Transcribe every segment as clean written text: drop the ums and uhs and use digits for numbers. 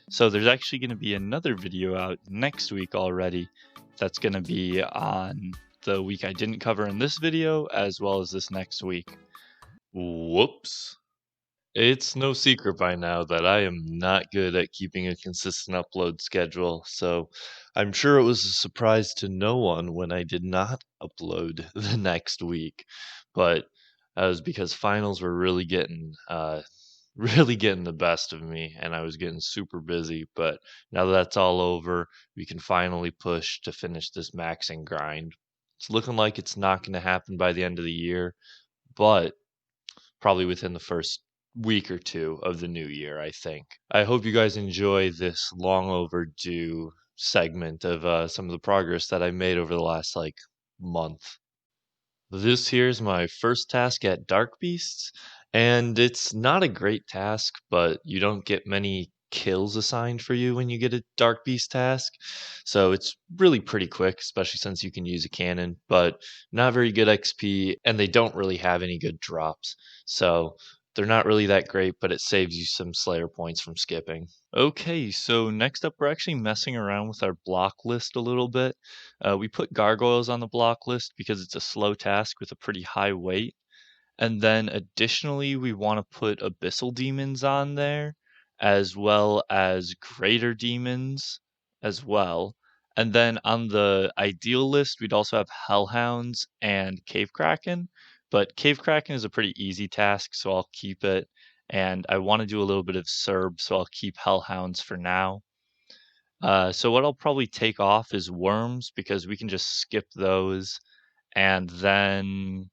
So there's actually going to be another video out next week already that's going to be on the week I didn't cover in this video, as well as this next week. Whoops. It's no secret by now that I am not good at keeping a consistent upload schedule, so I'm sure it was a surprise to no one when I did not upload the next week. But that was because finals were really getting the best of me, and I was getting super busy. But now that that's all over, we can finally push to finish this maxing grind. It's looking like it's not going to happen by the end of the year, but probably within the first week or two of the new year, I think. I hope you guys enjoy this long overdue segment of some of the progress that I made over the last month. This here's my first task at Dark Beasts, and it's not a great task, but you don't get many kills assigned for you when you get a Dark Beast task. So it's really pretty quick, especially since you can use a cannon, but not very good XP, and they don't really have any good drops. So they're not really that great, but it saves you some Slayer points from skipping. Okay, so next up, we're actually messing around with our block list a little bit. We put gargoyles on the block list because it's a slow task with a pretty high weight. And then additionally, we want to put abyssal demons on there, as well as greater demons as well. And then on the ideal list, we'd also have hellhounds and cave kraken. But cave kraken is a pretty easy task, so I'll keep it. And I want to do a little bit of Serb, so I'll keep hellhounds for now. So what I'll probably take off is worms because we can just skip those. And then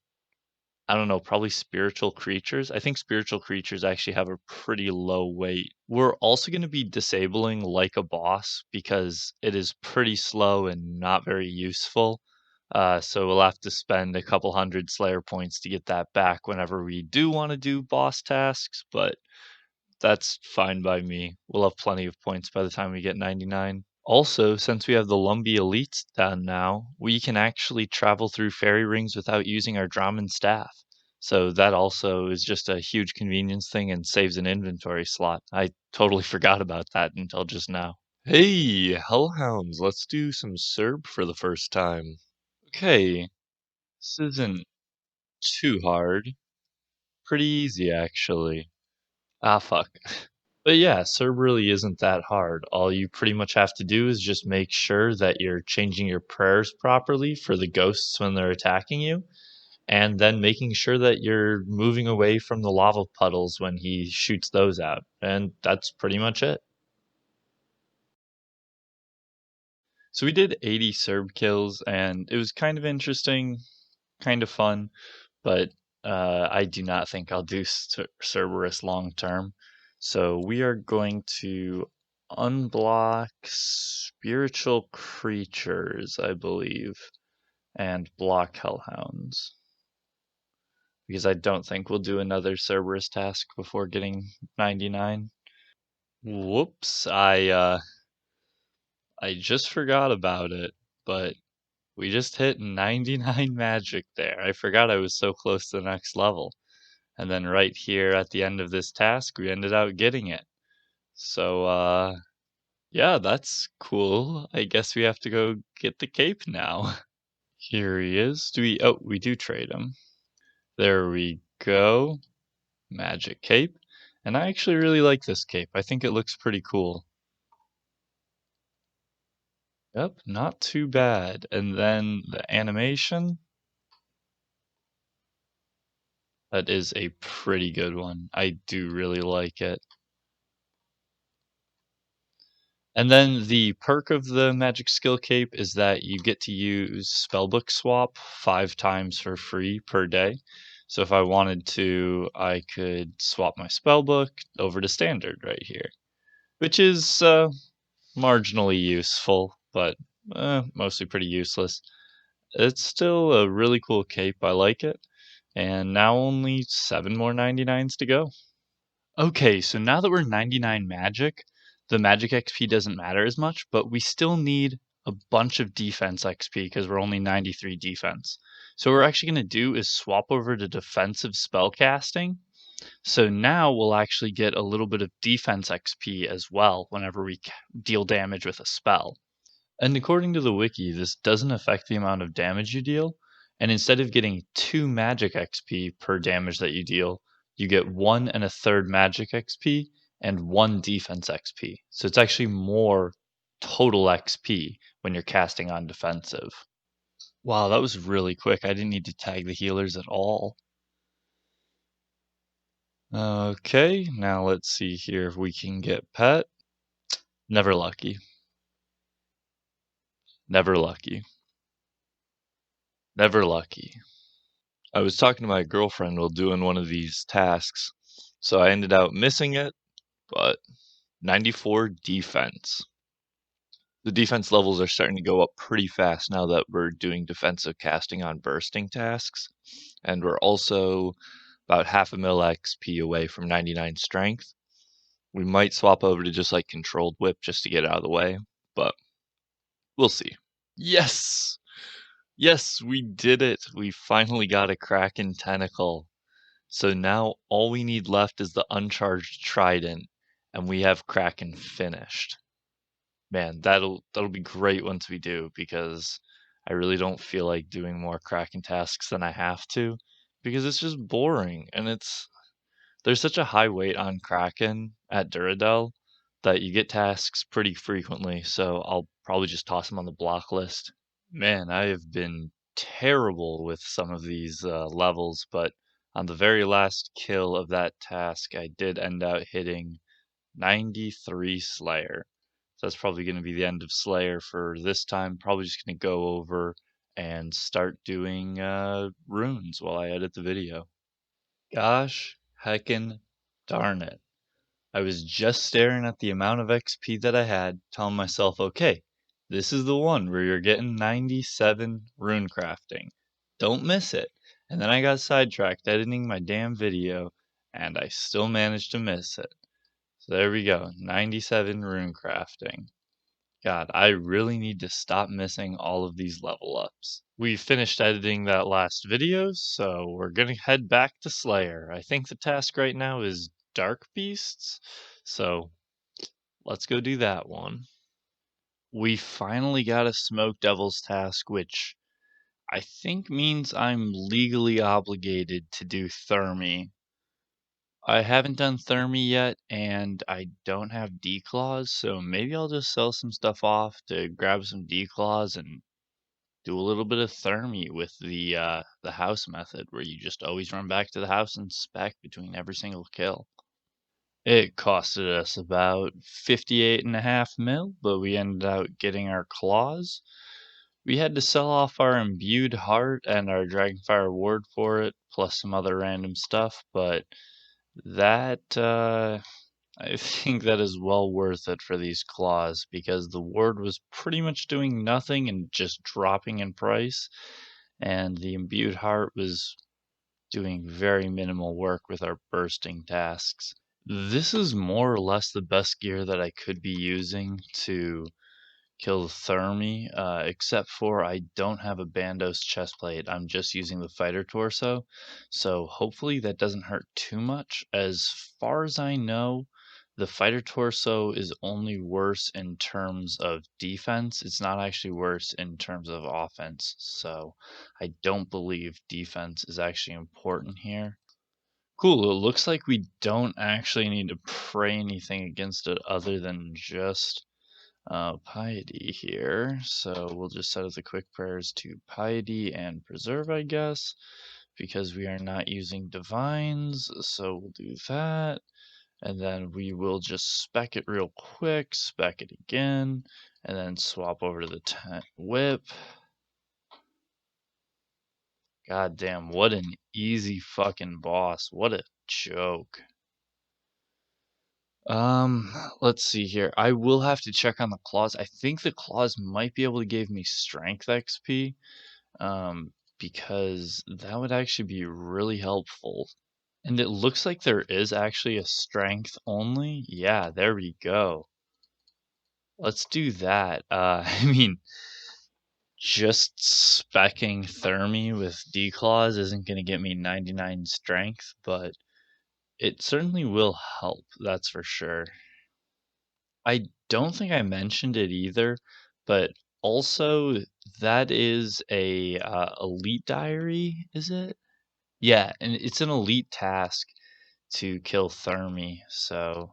I don't know, probably spiritual creatures. I think spiritual creatures actually have a pretty low weight. We're also going to be disabling like a boss because it is pretty slow and not very useful. So we'll have to spend a couple hundred Slayer points to get that back whenever we do want to do boss tasks, but that's fine by me. We'll have plenty of points by the time we get 99. Also, since we have the Lumbee Elites done now, we can actually travel through fairy rings without using our Draman staff. So that also is just a huge convenience thing and saves an inventory slot. I totally forgot about that until just now. Hey, Hellhounds, let's do some Serb for the first time. Okay, this isn't too hard. Pretty easy, actually. Ah, fuck. But yeah, Serb really isn't that hard. All you pretty much have to do is just make sure that you're changing your prayers properly for the ghosts when they're attacking you, and then making sure that you're moving away from the lava puddles when he shoots those out. And that's pretty much it. So we did 80 Serb kills, and it was kind of interesting, kind of fun, but I do not think I'll do Cerberus long term. So we are going to unblock spiritual creatures, I believe, and block hellhounds. Because I don't think we'll do another Cerberus task before getting 99. Whoops, I just forgot about it, but we just hit 99 magic there. I forgot I was so close to the next level. And then right here at the end of this task, we ended up getting it. So, yeah, that's cool. I guess we have to go get the cape now. Here he is. Oh, we do trade him. There we go. Magic cape. And I actually really like this cape. I think it looks pretty cool. Yep, not too bad. And then the animation. That is a pretty good one. I do really like it. And then the perk of the magic skill cape is that you get to use spellbook swap 5 times for free per day. So if I wanted to, I could swap my spellbook over to standard right here, which is marginally useful, but mostly pretty useless. It's still a really cool cape. I like it. And now only 7 more 99s to go. Okay, so now that we're 99 magic, the magic XP doesn't matter as much, but we still need a bunch of defense XP because we're only 93 defense. So what we're actually going to do is swap over to defensive spell casting, So now we'll actually get a little bit of defense XP as well whenever we deal damage with a spell. And according to the wiki, this doesn't affect the amount of damage you deal, and instead of getting 2 magic XP per damage that you deal, you get 1 1/3 magic XP and 1 defense XP. So it's actually more total XP when you're casting on defensive. Wow, that was really quick. I didn't need to tag the healers at all. Okay, now let's see here if we can get pet. Never lucky. Never lucky. Never lucky. I was talking to my girlfriend while doing one of these tasks, so I ended up missing it, but 94 defense. The defense levels are starting to go up pretty fast now that we're doing defensive casting on bursting tasks, and we're also about half a mil XP away from 99 strength. We might swap over to just like controlled whip just to get out of the way, but we'll see. Yes! Yes, we did it! We finally got a Kraken tentacle. So now all we need left is the uncharged trident, and we have Kraken finished. Man, that'll be great once we do, because I really don't feel like doing more Kraken tasks than I have to, because it's just boring, and there's such a high weight on Kraken at Duradel that you get tasks pretty frequently, so I'll probably just toss them on the block list. Man, I have been terrible with some of these levels, but on the very last kill of that task, I did end up hitting 93 Slayer. So that's probably going to be the end of Slayer for this time. Probably just going to go over and start doing runes while I edit the video. Gosh heckin' darn it. I was just staring at the amount of XP that I had, telling myself, okay, this is the one where you're getting 97 rune crafting. Don't miss it. And then I got sidetracked editing my damn video, and I still managed to miss it. So there we go, 97 rune crafting. God, I really need to stop missing all of these level ups. We finished editing that last video, so we're gonna head back to Slayer. I think the task right now is Dark Beasts, so let's go do that one. We finally got a Smoke Devils task, which I think means I'm legally obligated to do Thermi. I haven't done Thermi yet, and I don't have declaws, so maybe I'll just sell some stuff off to grab some declaws and do a little bit of Thermi with the house method, where you just always run back to the house and spec between every single kill. It costed us about 58.5 mil, but we ended up getting our claws. We had to sell off our imbued heart and our Dragonfire ward for it, plus some other random stuff, but that I think that is well worth it for these claws, because the ward was pretty much doing nothing and just dropping in price, and the imbued heart was doing very minimal work with our bursting tasks. This is more or less the best gear that I could be using to kill Thermi, except for I don't have a Bandos chestplate. I'm just using the fighter torso, so hopefully that doesn't hurt too much. As far as I know, the fighter torso is only worse in terms of defense. It's not actually worse in terms of offense, so I don't believe defense is actually important here. Cool, it looks like we don't actually need to pray anything against it other than just piety here. So we'll just set up the quick prayers to piety and preserve, I guess, because we are not using divines. So we'll do that. And then we will just spec it real quick, spec it again, and then swap over to the whip. God damn, what an easy fucking boss. What a joke. Let's see here. I will have to check on the claws. I think the claws might be able to give me strength XP, because that would actually be really helpful. And it looks like there is actually a strength only. Yeah, there we go. Let's do that. I mean, just specking Thermi with declaws isn't going to get me 99 strength, but It certainly will help, that's for sure. I don't think I mentioned it either, but also that is a, elite diary, is it? Yeah, and it's an elite task to kill Thermi, so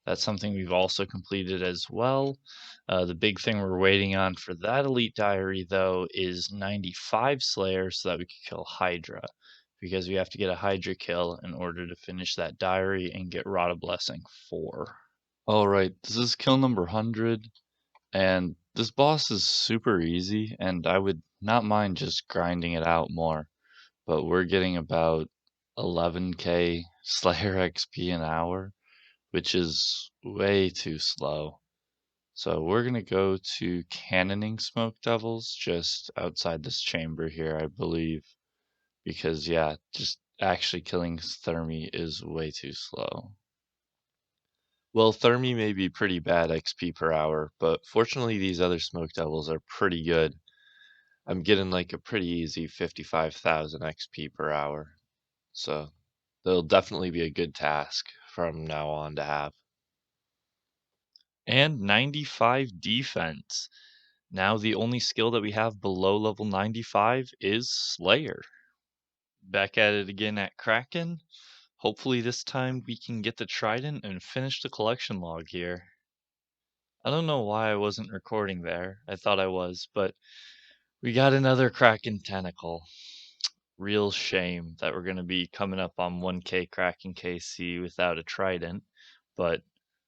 that's something we've also completed as well. The big thing we're waiting on for that elite diary, though, is 95 Slayer so that we can kill Hydra, because we have to get a Hydra kill in order to finish that diary and get Rod of Blessing 4. Alright, this is kill number 100, and this boss is super easy, and I would not mind just grinding it out more, but we're getting about 11k Slayer XP an hour, which is way too slow. So we're gonna go to cannoning smoke devils just outside this chamber here, I believe, because yeah, just actually killing Thermi is way too slow. Well, Thermi may be pretty bad XP per hour, but fortunately these other smoke devils are pretty good. I'm getting like a pretty easy 55,000 XP per hour. So they'll definitely be a good task from now on to have. And 95 defense. Now the only skill that we have below level 95 is Slayer. Back at it again at Kraken. Hopefully this time we can get the Trident and finish the collection log here. I don't know why I wasn't recording there. I thought I was, but we got another Kraken tentacle. Real shame that we're going to be coming up on 1k Kraken KC without a Trident, but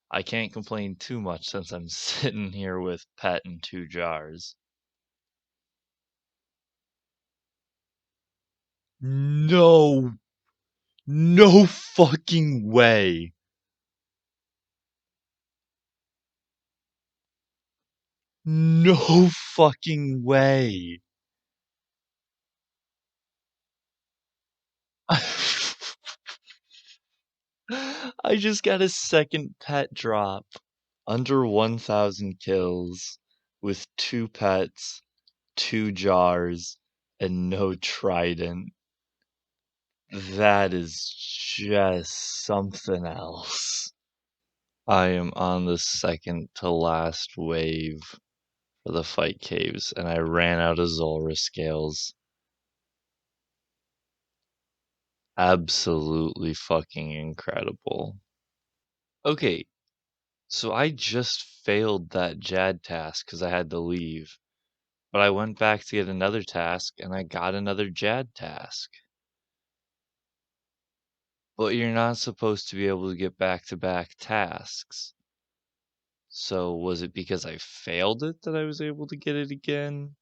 I can't complain too much since I'm sitting here with Pet and 2 jars. No, no fucking way. No fucking way. I just got a second pet drop. Under 1,000 kills with 2 pets, 2 jars, and no trident. That is just something else. I am on the second to last wave for the fight caves, and I ran out of Zora scales. Absolutely fucking incredible. Okay, so I just failed that Jad task because I had to leave. But I went back to get another task and I got another Jad task. But you're not supposed to be able to get back-to-back tasks. So was it because I failed it that I was able to get it again?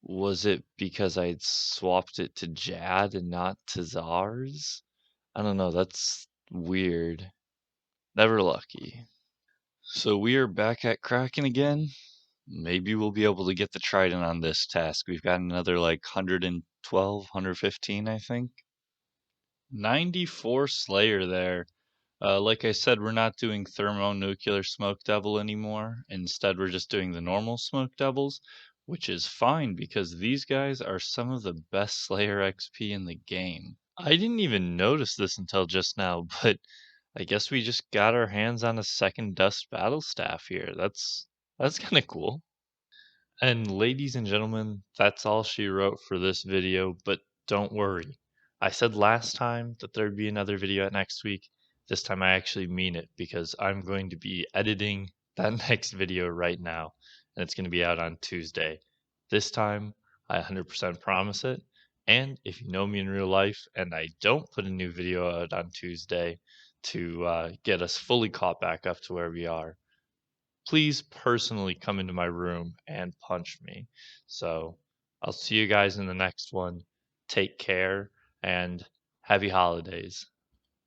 Was it because I'd swapped it to Jad and not to Zars? I don't know, that's weird. Never lucky. So we are back at Kraken again. Maybe we'll be able to get the Trident on this task. We've got another like 112, 115, I think. 94 Slayer there. Like I said, we're not doing thermonuclear smoke devil anymore. Instead, we're just doing the normal smoke devils, which is fine because these guys are some of the best Slayer XP in the game. I didn't even notice this until just now, but I guess we just got our hands on a second Dust Battle Staff here. That's kind of cool. And ladies and gentlemen, that's all she wrote for this video, but don't worry. I said last time that there'd be another video next week. This time I actually mean it because I'm going to be editing that next video right now, and it's going to be out on Tuesday. This time, I 100% promise it. And if you know me in real life and I don't put a new video out on Tuesday to get us fully caught back up to where we are, please personally come into my room and punch me. So I'll see you guys in the next one. Take care and happy holidays.